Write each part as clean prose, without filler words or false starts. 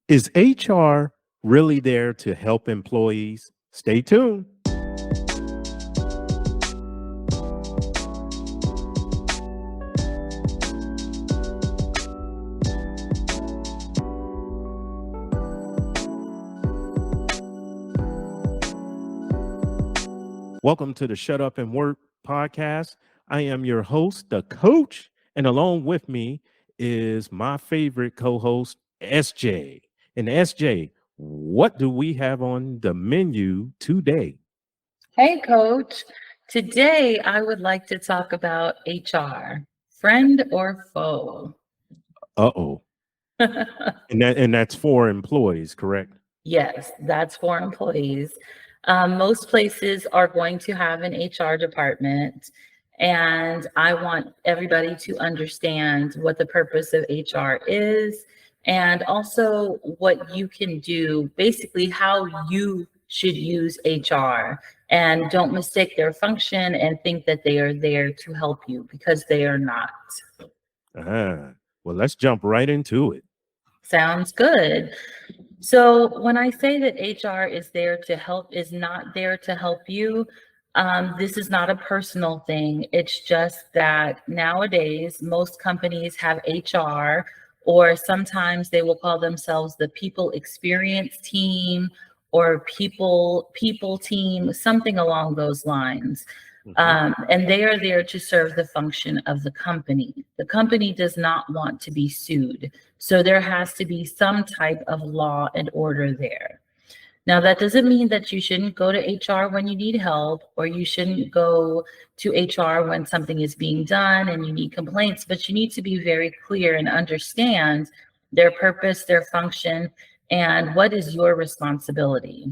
Is HR really there to help employees? Stay tuned. Welcome to the Shut Up and Work podcast. I am your host, the coach, and along with me is my favorite co-host, SJ. And SJ, what do we have on the menu today? Hey, Coach. Today, I would like to talk about HR, friend or foe. Uh-oh. And that's for employees, correct? Yes, that's for employees. Most places are going to have an HR department, and I want everybody to understand what the purpose of HR is and also what you can do, basically, how you should use HR. And don't mistake their function and think that they are there to help you because they are not. Well, let's jump right into it. Sounds good. So when I say that HR is there to help, is not there to help you, this is not a personal thing. It's just that nowadays, most companies have HR, or sometimes they will call themselves the people experience team or people team, something along those lines. And they are there to serve the function of the company. The company does not want to be sued. So there has to be some type of law and order there. Now, that doesn't mean that you shouldn't go to HR when you need help, or you shouldn't go to HR when something is being done and you need complaints, but you need to be very clear and understand their purpose, their function, and what is your responsibility.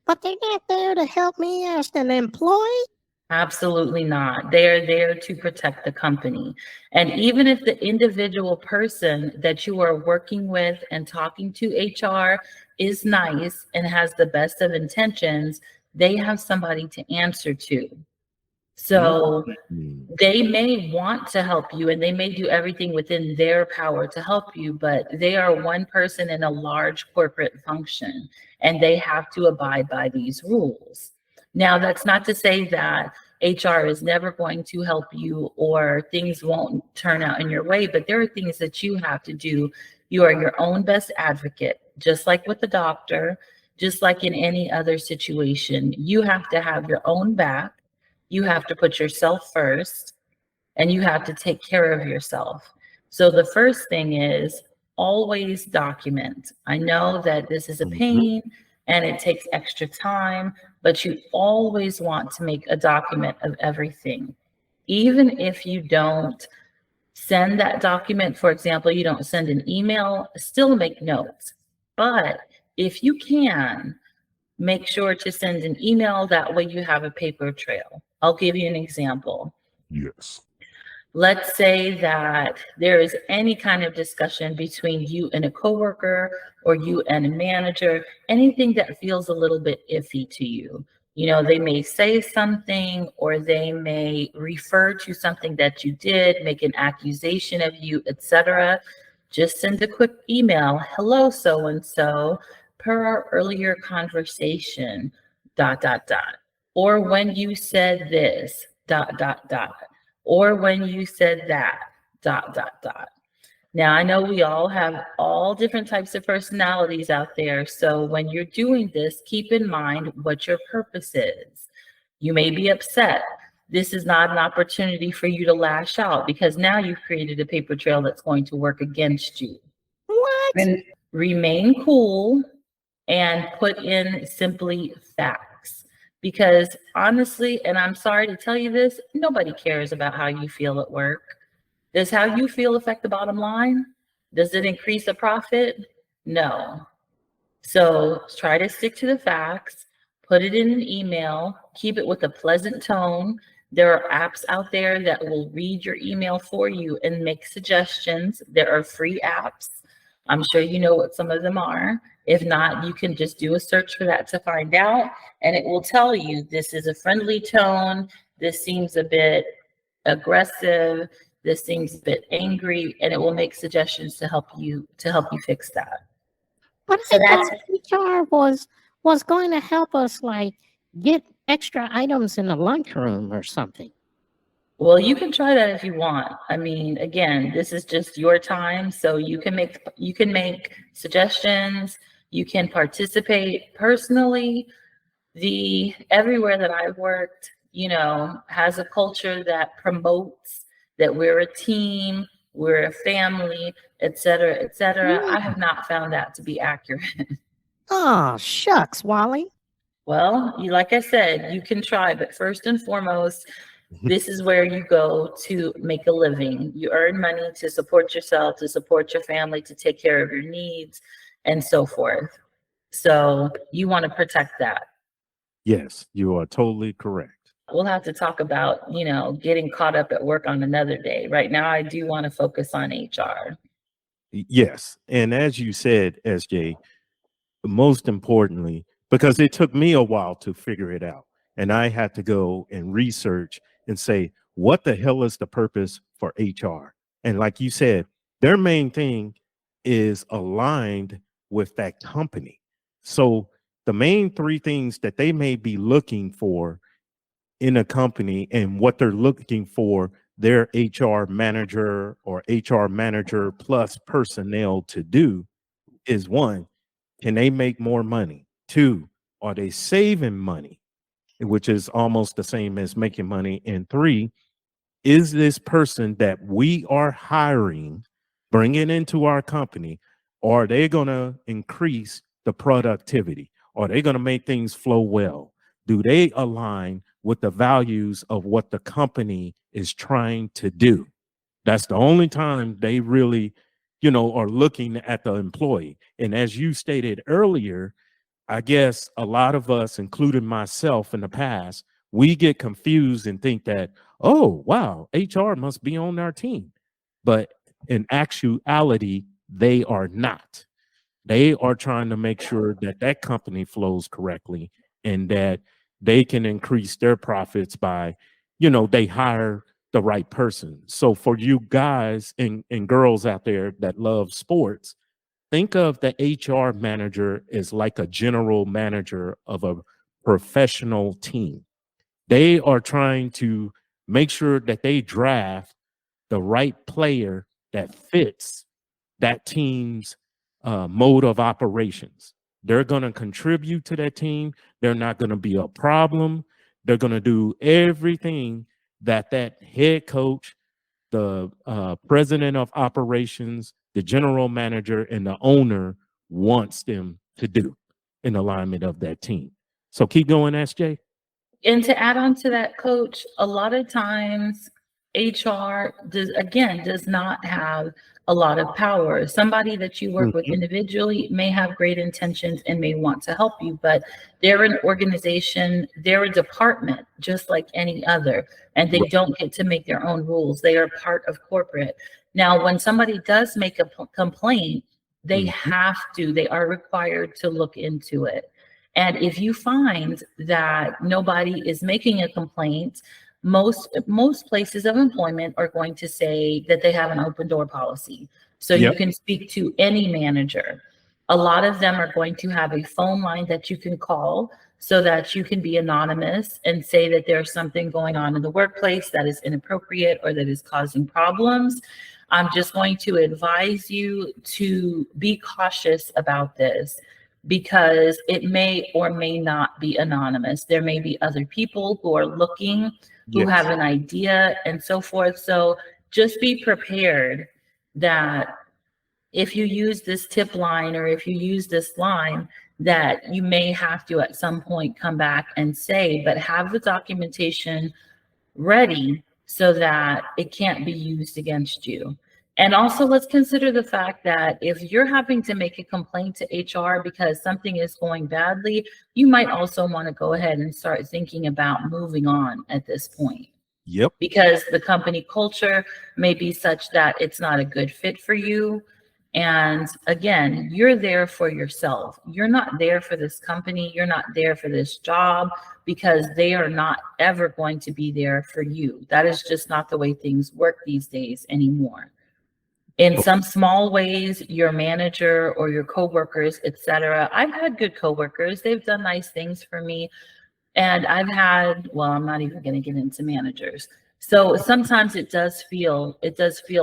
But they're not there to help me as an employee? Absolutely not. They are there to protect the company. And even if the individual person that you are working with and talking to HR is nice and has the best of intentions, they have somebody to answer to. So they may want to help you and they may do everything within their power to help you, but they are one person in a large corporate function and they have to abide by these rules. Now, that's not to say that HR is never going to help you or things won't turn out in your way, but there are things that you have to do. You are your own best advocate, just like with the doctor, just like in any other situation. You have to have your own back. You have to put yourself first, and you have to take care of yourself. So the first thing is always document. I know that this is a pain and it takes extra time, but you always want to make a document of everything. Even if you don't send that document, for example, you don't send an email, still make notes. But if you can, make sure to send an email. That way you have a paper trail. I'll give you an example. Yes. Let's say that there is any kind of discussion between you and a coworker or you and a manager, anything that feels a little bit iffy to you. You know, they may say something or they may refer to something that you did, make an accusation of you, etc. Just send a quick email. Hello, so-and-so, per our earlier conversation, ... Or when you said this, ... Or when you said that, ... Now, I know we all have all different types of personalities out there. So when you're doing this, keep in mind what your purpose is. You may be upset. This is not an opportunity for you to lash out because now you've created a paper trail that's going to work against you. What? And remain cool and put in simply facts. Because honestly, and I'm sorry to tell you this, nobody cares about how you feel at work. Does how you feel affect the bottom line? Does it increase the profit? No. So try to stick to the facts, put it in an email, keep it with a pleasant tone. There are apps out there that will read your email for you and make suggestions. There are free apps. I'm sure you know what some of them are. If not, you can just do a search for that to find out, and it will tell you this is a friendly tone. This seems a bit aggressive. This seems a bit angry, and it will make suggestions to help you fix that. But So I that's thought HR was going to help us like get extra items in the lunchroom or something. Well, you can try that if you want. I mean, again, this is just your time, so you can make suggestions, you can participate personally. The everywhere that I've worked, has a culture that promotes that we're a team, we're a family, et cetera, et cetera. I have not found that to be accurate. Oh, shucks, Wally. Well, like I said, you can try, but first and foremost, this is where you go to make a living. You earn money to support yourself, to support your family, to take care of your needs, and so forth. So you want to protect that. Yes, you are totally correct. We'll have to talk about, getting caught up at work on another day. Right now, I do want to focus on HR. Yes. And as you said, SJ, most importantly, because it took me a while to figure it out. And I had to go and research and say, what the hell is the purpose for HR? And like you said, their main thing is aligned with that company. So the main three things that they may be looking for in a company and what they're looking for their HR manager or HR manager plus personnel to do is one, can they make more money? Two, are they saving money, which is almost the same as making money? And three, is this person that we are hiring, bringing into our company, are they going to increase the productivity? Are they going to make things flow well? Do they align with the values of what the company is trying to do? That's the only time they really, are looking at the employee. And as you stated earlier, I guess a lot of us, including myself in the past, we get confused and think that, oh, wow, HR must be on our team. But in actuality, they are not. They are trying to make sure that that company flows correctly and that they can increase their profits by, they hire the right person. So for you guys and girls out there that love sports, think of the HR manager as like a general manager of a professional team. They are trying to make sure that they draft the right player that fits that team's mode of operations. They're going to contribute to that team. They're not going to be a problem. They're going to do everything that that head coach, the president of operations, the general manager, and the owner wants them to do in alignment of that team. So keep going, SJ. And to add on to that, coach, a lot of times HR does not have a lot of power. Somebody that you work with Mhm. individually may have great intentions and may want to help you, but they're an organization, they're a department just like any other, and they Right. don't get to make their own rules. They are part of corporate. Now, when somebody does make a complaint, Mhm. they are required to look into it. And if you find that nobody is making a complaint, most places of employment are going to say that they have an open door policy. So you Yep. can speak to any manager. A lot of them are going to have a phone line that you can call so that you can be anonymous and say that there's something going on in the workplace that is inappropriate or that is causing problems. I'm just going to advise you to be cautious about this because it may or may not be anonymous. There may be other people who are looking, who have Yes. an idea, and so forth. So just be prepared that if you use this tip line or if you use this line, that you may have to at some point come back and say, but have the documentation ready so that it can't be used against you. And also, let's consider the fact that if you're having to make a complaint to HR because something is going badly, you might also want to go ahead and start thinking about moving on at this point Yep. because the company culture may be such that it's not a good fit for you. And again, you're there for yourself. You're not there for this company. You're not there for this job because they are not ever going to be there for you. That is just not the way things work these days anymore. In some small ways, your manager or your coworkers, etc. I've had good coworkers. They've done nice things for me. And I've had, well, I'm not even going to get into managers. So sometimes it does feel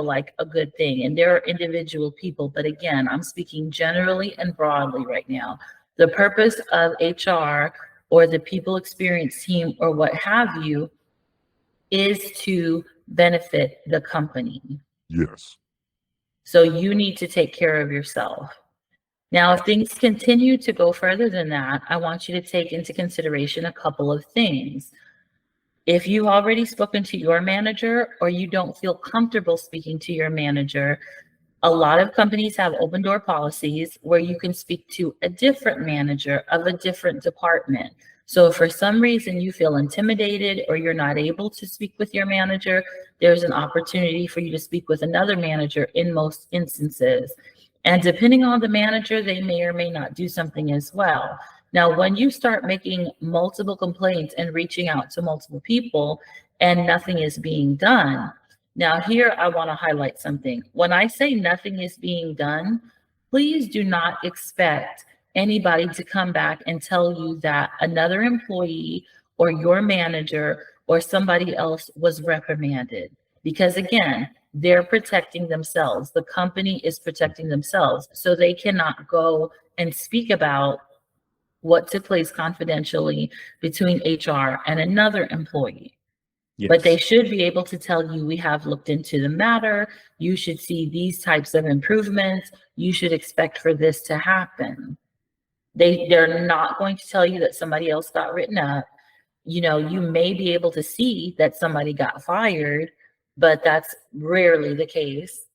like a good thing. And there are individual people, but again, I'm speaking generally and broadly right now. The purpose of HR or the people experience team or what have you is to benefit the company. Yes. So you need to take care of yourself. Now, if things continue to go further than that, I want you to take into consideration a couple of things. If you've already spoken to your manager or you don't feel comfortable speaking to your manager, a lot of companies have open door policies where you can speak to a different manager of a different department. So if for some reason you feel intimidated or you're not able to speak with your manager, there's an opportunity for you to speak with another manager in most instances. And depending on the manager, they may or may not do something as well. Now, when you start making multiple complaints and reaching out to multiple people and nothing is being done, now here I want to highlight something. When I say nothing is being done, please do not expect anybody to come back and tell you that another employee or your manager or somebody else was reprimanded. Because again, they're protecting themselves. The company is protecting themselves. So they cannot go and speak about what took place confidentially between HR and another employee. Yes. But they should be able to tell you, we have looked into the matter. You should see these types of improvements. You should expect for this to happen. They're not going to tell you that somebody else got written up. You know, you may be able to see that somebody got fired, but that's rarely the case.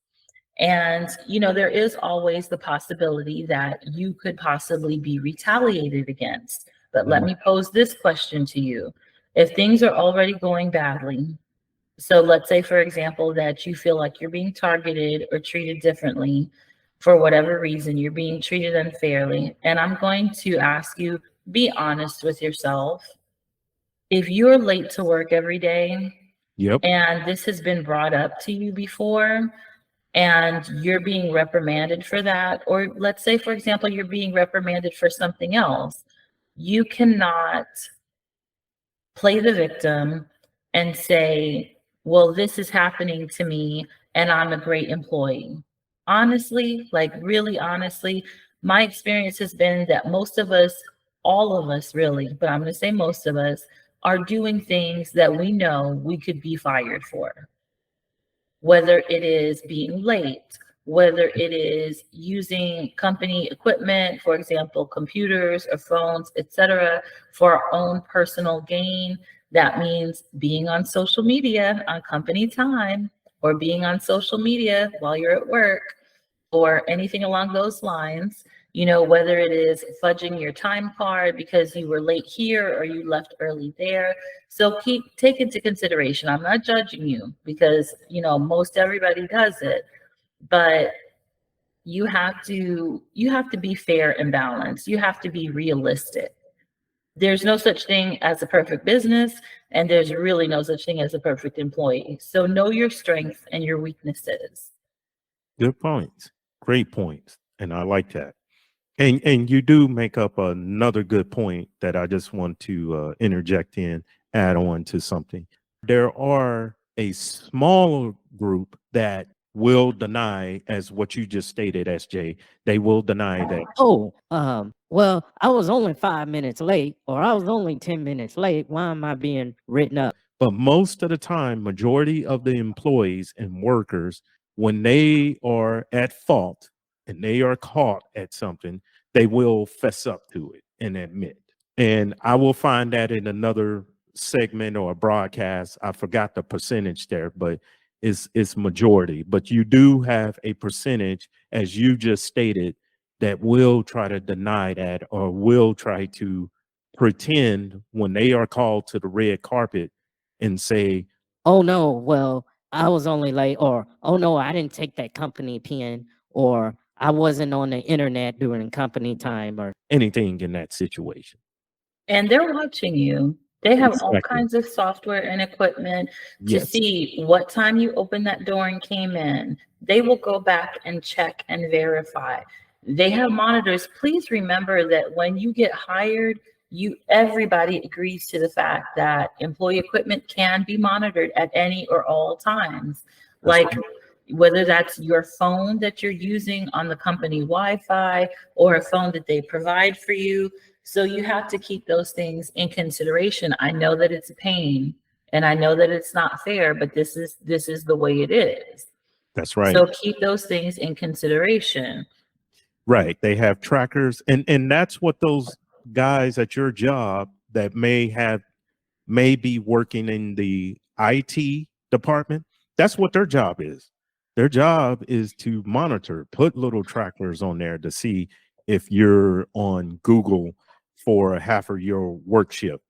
And, you know, there is always the possibility that you could possibly be retaliated against. But let me pose this question to you. If things are already going badly, so let's say, for example, that you feel like you're being targeted or treated differently for whatever reason, you're being treated unfairly. And I'm going to ask you, be honest with yourself. If you're late to work every day, Yep. and this has been brought up to you before, and you're being reprimanded for that, or let's say, for example, you're being reprimanded for something else, you cannot play the victim and say, well, this is happening to me and I'm a great employee. Honestly, like really honestly, my experience has been that most of us, all of us really, but I'm going to say most of us, are doing things that we know we could be fired for. Whether it is being late, whether it is using company equipment, for example, computers or phones, etc., for our own personal gain. That means being on social media on company time, or being on social media while you're at work, or anything along those lines. You know, whether it is fudging your time card because you were late here or you left early there. So take into consideration. I'm not judging you because, you know, most everybody does it, but you have to be fair and balanced. You have to be realistic. There's no such thing as a perfect business, and there's really no such thing as a perfect employee. So know your strengths and your weaknesses. Good points. Great points. And I like that. And you do make up another good point that I just want to interject in, add on to something. There are a small group that will deny, as what you just stated, SJ, they will deny that. Oh, well, I was only 5 minutes late, or I was only 10 minutes late. Why am I being written up? But most of the time, majority of the employees and workers, when they are at fault and they are caught at something, they will fess up to it and admit. And I will find that in another segment or a broadcast. I forgot the percentage there, but it's majority. But you do have a percentage, as you just stated, that will try to deny that or will try to pretend when they are called to the red carpet and say, Oh no, well, I was only late, or oh no, I didn't take that company pen, or I wasn't on the internet during company time, or anything in that situation. And they're watching you. They have all Exactly. kinds of software and equipment to Yes. see what time you opened that door and came in. They will go back and check and verify. They have monitors. Please remember that when you get hired, everybody agrees to the fact that employee equipment can be monitored at any or all times. That's Like right. whether that's your phone that you're using on the company Wi-Fi or a phone that they provide for you. So you have to keep those things in consideration. I know that it's a pain and I know that it's not fair, but this is the way it is. That's right. So keep those things in consideration. Right. They have trackers, and that's what those guys at your job that may be working in the IT department, that's what their job is. Their job is to monitor, put little trackers on there to see if you're on Google for half of your work shift.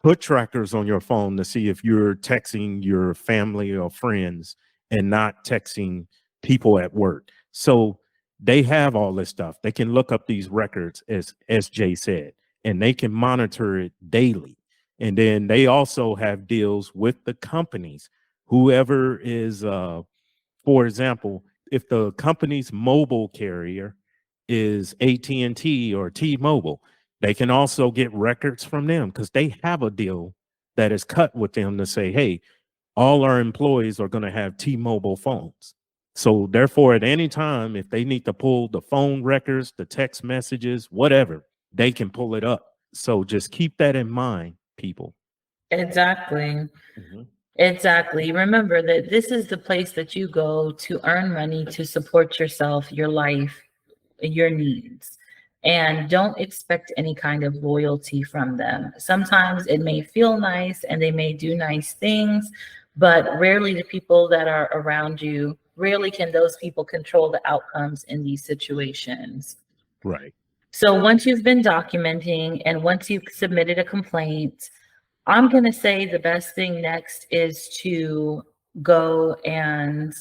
Put trackers on your phone to see if you're texting your family or friends and not texting people at work. So they have all this stuff. They can look up these records, as SJ said, and they can monitor it daily. And then they also have deals with the companies. Whoever is, for example, if the company's mobile carrier is AT&T or T-Mobile, they can also get records from them because they have a deal that is cut with them to say, hey, all our employees are going to have T-Mobile phones. So therefore, at any time, if they need to pull the phone records, the text messages, whatever, they can pull it up. So just keep that in mind, people. Exactly. Mhm. Exactly. Remember that this is the place that you go to earn money to support yourself, your life, your needs. And don't expect any kind of loyalty from them. Sometimes it may feel nice and they may do nice things, but rarely the people that are around you, rarely can those people control the outcomes in these situations. Right. So once you've been documenting and once you've submitted a complaint, I'm going to say the best thing next is to go and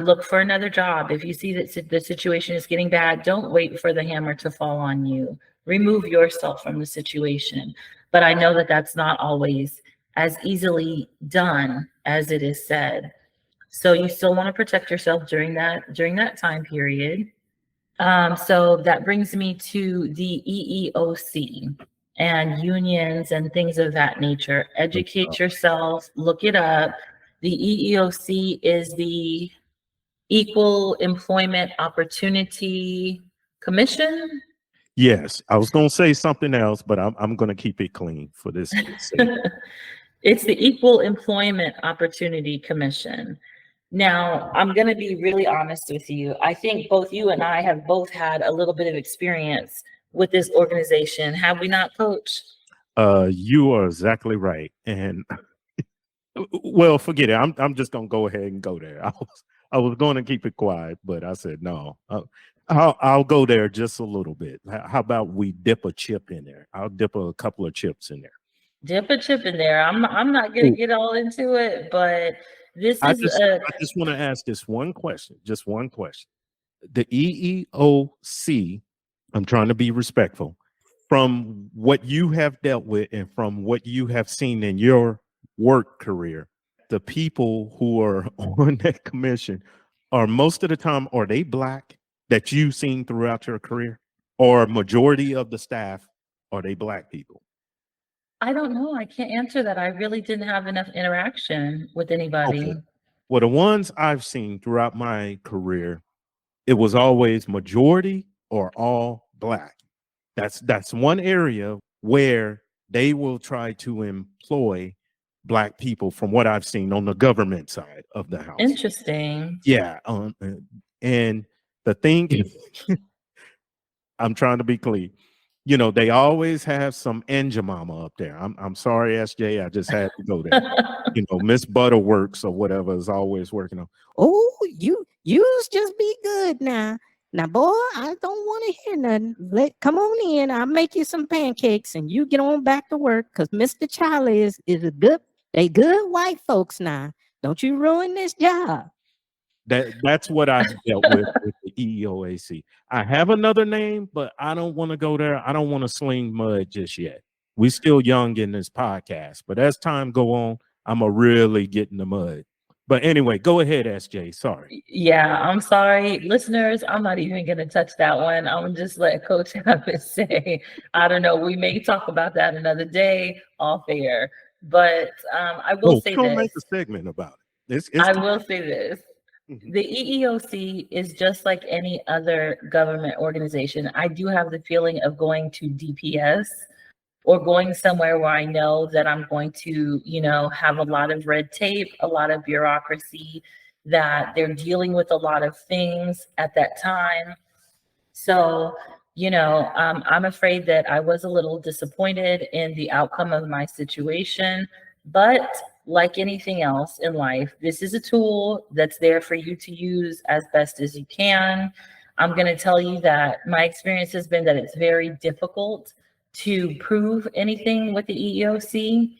look for another job. If you see that the situation is getting bad, don't wait for the hammer to fall on you. Remove yourself from the situation. But I know that that's not always as easily done as it is said. So you still want to protect yourself during that time period. So that brings me to the EEOC and unions and things of that nature. Educate yourself, look it up. The EEOC is the Equal Employment Opportunity Commission. Yes, I was going to say something else, but I'm going to keep it clean for this sake. It's the Equal Employment Opportunity Commission. Now, I'm going to be really honest with you. I think both you and I have both had a little bit of experience with this organization. Have we not, Coach? You are exactly right. And well, forget it. I'm just gonna go ahead and go there. I was going to keep it quiet, but I said no. I'll go there just a little bit. How about we dip a chip in there? I'll dip a couple of chips in there. Dip a chip in there. I'm not going to get all into it, but this I is just want to ask this one question. Just one question. The EEOC. I'm trying to be respectful. From what you have dealt with and from what you have seen in your work career, the people who are on that commission are most of the time, are they Black that you've seen throughout your career? Or majority of the staff, are they Black people? I don't know. I can't answer that. I really didn't have enough interaction with anybody. Okay. Well, the ones I've seen throughout my career, it was always majority or all Black. That's one area where they will try to employ Black people from what I've seen on the government side of the house. Interesting. Yeah. And the thing is, I'm trying to be clean. You know, they always have some Angel Mama up there. I'm sorry, SJ. I just had to go there. You know, Miss Butterworks or whatever is always working on. Oh, you just be good now. Now, boy, I don't want to hear nothing. Come on in. I'll make you some pancakes and you get on back to work because Mr. Charlie is a good, they good white folks now. Don't you ruin this job. That's what I've dealt with the EEOC. I have another name, but I don't want to go there. I don't want to sling mud just yet. We still young in this podcast, but as time go on, I'm a really get in the mud. But anyway, go ahead, SJ. Sorry. Yeah, I'm sorry, listeners. I'm not even going to touch that one. I'm gonna just let Coach have it say. I don't know. We may talk about that another day off air, but I will Oh, say we're gonna this. make a segment about it. I will say this. Mhm. The EEOC is just like any other government organization. I do have the feeling of going to DPS or going somewhere where I know that I'm going to, have a lot of red tape, a lot of bureaucracy, that they're dealing with a lot of things at that time. So, I'm afraid that I was a little disappointed in the outcome of my situation. But like anything else in life, this is a tool that's there for you to use as best as you can. I'm going to tell you that my experience has been that it's very difficult to prove anything with the EEOC.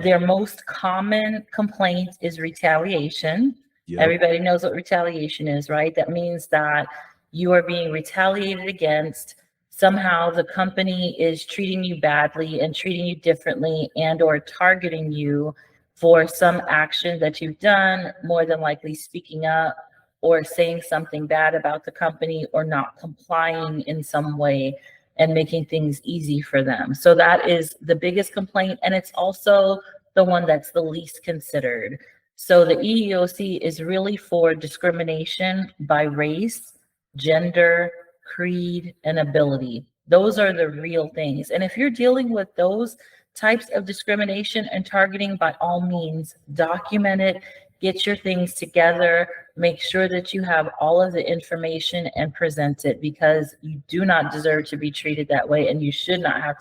Their most common complaint is retaliation. Yep. Everybody knows what retaliation is, right? That means that you are being retaliated against. Somehow the company is treating you badly and treating you differently and or targeting you for some action that you've done, more than likely speaking up or saying something bad about the company or not complying in some way and making things easy for them. So that is the biggest complaint, and it's also the one that's the least considered. So the EEOC is really for discrimination by race, gender, creed, and ability. Those are the real things. And if you're dealing with those types of discrimination and targeting, by all means, document it, get your things together, make sure that you have all of the information and present it, because you do not deserve to be treated that way, and you should not have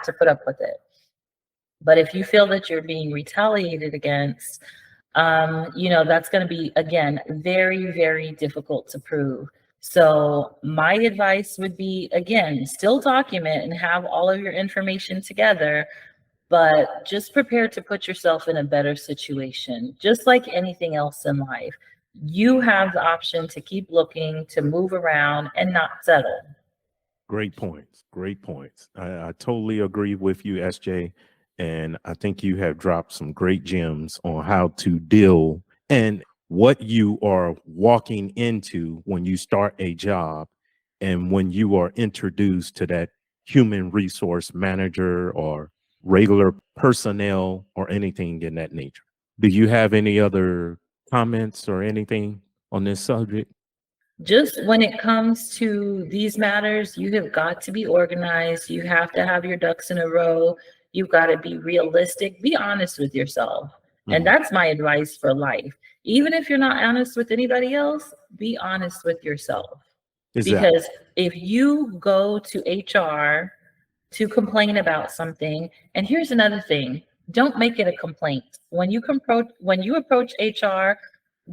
to put up with it. But if you feel that you're being retaliated against, that's going to be, again, very, very difficult to prove. So my advice would be, again, still document and have all of your information together, but just prepare to put yourself in a better situation. Just like anything else in life, you have the option to keep looking, to move around and not settle. Great points. Great points. I totally agree with you, SJ. And I think you have dropped some great gems on how to deal and what you are walking into when you start a job and when you are introduced to that human resource manager or regular personnel or anything in that nature. Do you have any other comments or anything on this subject? Just when it comes to these matters, you have got to be organized. You have to have your ducks in a row. You've got to be realistic. Be honest with yourself. And that's my advice for life. Even if you're not honest with anybody else, be honest with yourself. Exactly. Because if you go to HR to complain about something, and here's another thing, don't make it a complaint. When you approach HR,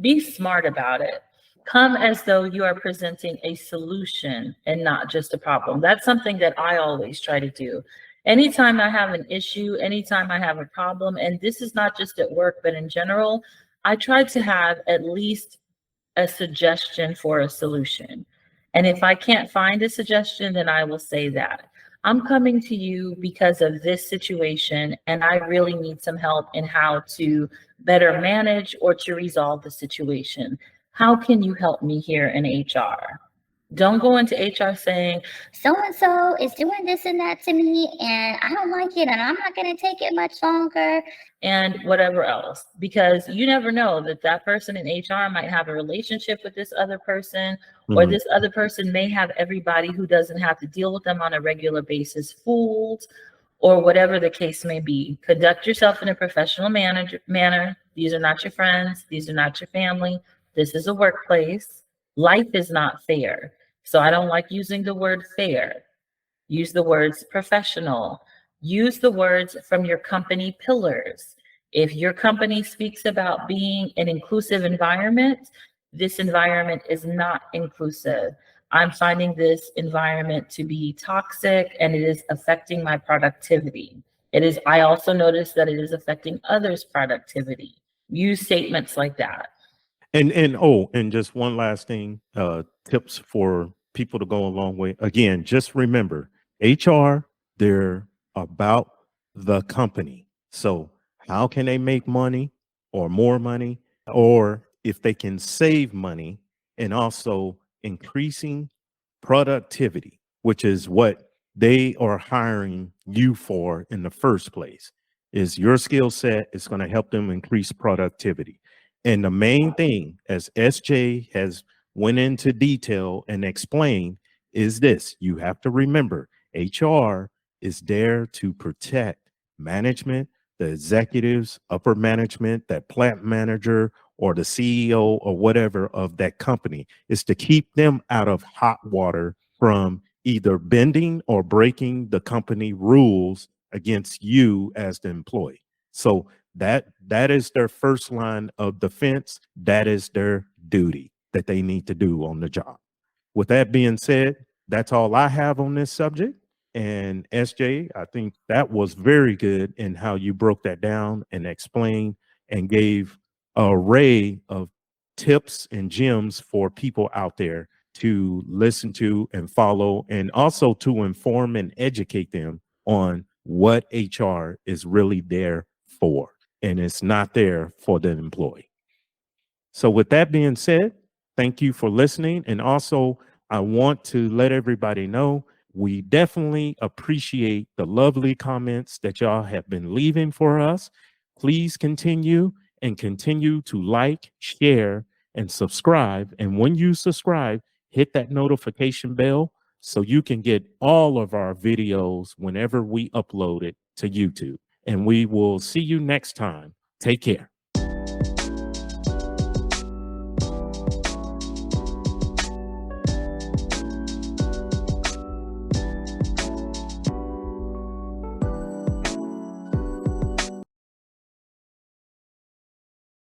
be smart about it. Come as though you are presenting a solution and not just a problem. That's something that I always try to do. Anytime I have an issue, anytime I have a problem, and this is not just at work, but in general, I try to have at least a suggestion for a solution. And if I can't find a suggestion, then I will say that I'm coming to you because of this situation, and I really need some help in how to better manage or to resolve the situation. How can you help me here in HR? Don't go into HR saying, so-and-so is doing this and that to me, and I don't like it, and I'm not going to take it much longer. and whatever else, because you never know that that person in HR might have a relationship with this other person, or this other person may have everybody who doesn't have to deal with them on a regular basis fooled, or whatever the case may be. Conduct yourself in a professional manner. These are not your friends. These are not your family. This is a workplace. Life is not fair. So I don't like using the word fair. Use the words professional. Use the words from your company pillars. If your company speaks about being an inclusive environment, this environment is not inclusive. I'm finding this environment to be toxic, and it is affecting my productivity. I also notice that it is affecting others' productivity. Use statements like that. And just one last thing, tips for people to go a long way. Again, just remember, HR, they're about the company. So how can they make money or more money, or if they can save money, and also increasing productivity, which is what they are hiring you for in the first place. Is your skill set is going to help them increase productivity. And the main thing, as SJ has went into detail and explained, is this: you have to remember HR is there to protect management, the executives, upper management, that plant manager or the CEO or whatever of that company, is to keep them out of hot water from either bending or breaking the company rules against you as the employee. So that is their first line of defense. That is their duty that they need to do on the job. With that being said, that's all I have on this subject. And SJ, I think that was very good in how you broke that down and explained and gave an array of tips and gems for people out there to listen to and follow, and also to inform and educate them on what HR is really there for. And it's not there for the employee. So with that being said, thank you for listening. And also, I want to let everybody know we definitely appreciate the lovely comments that y'all have been leaving for us. Please continue to like, share, and subscribe. And when you subscribe, hit that notification bell so you can get all of our videos whenever we upload it to YouTube. And we will see you next time. Take care.